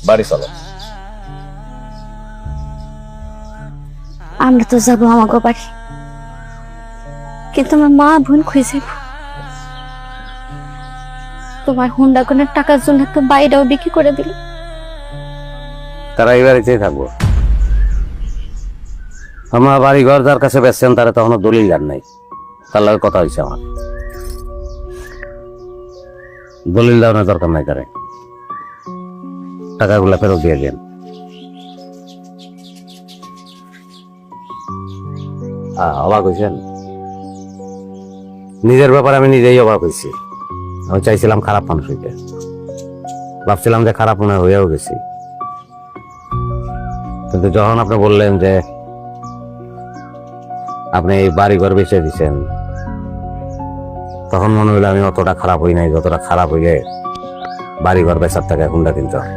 বাড়ি চলো। আমরা তো যাবো আমাকে বাড়ি, কিন্তু আমার মা বোন খুঁজে তোমার হুন্ডা কোনের টাকার জন্য তো বাইরেও বিক্রি করে দিল। তারা এই বাড়িতেই থাকবো। আমার বাড়ি ঘর যার কাছে বেচছেন তারা তখনও দলিল যান নাই, তার লগে কথা হয়েছে আমার। দলিল দেওয়ার দরকার নাই, তারে টাকাগুলা ফেরত দিয়ে দেন। অবাক হয়েছেন? নিজের ব্যাপারে আমি নিজেই অবাক হয়েছি। আমি চাইছিলাম খারাপ মানুষ হইতে, ভাবছিলাম যে খারাপ মনে হয়েও গেছি, কিন্তু যখন আপনি বললেন যে আপনি এই বাড়ি ঘর বেঁচে দিচ্ছেন, তখন মনে হইলো আমি অতটা খারাপ হই নাই যতটা খারাপ হইলে বাড়ি ঘর বেচার টাকা হুন্ডা কিনতে হয়।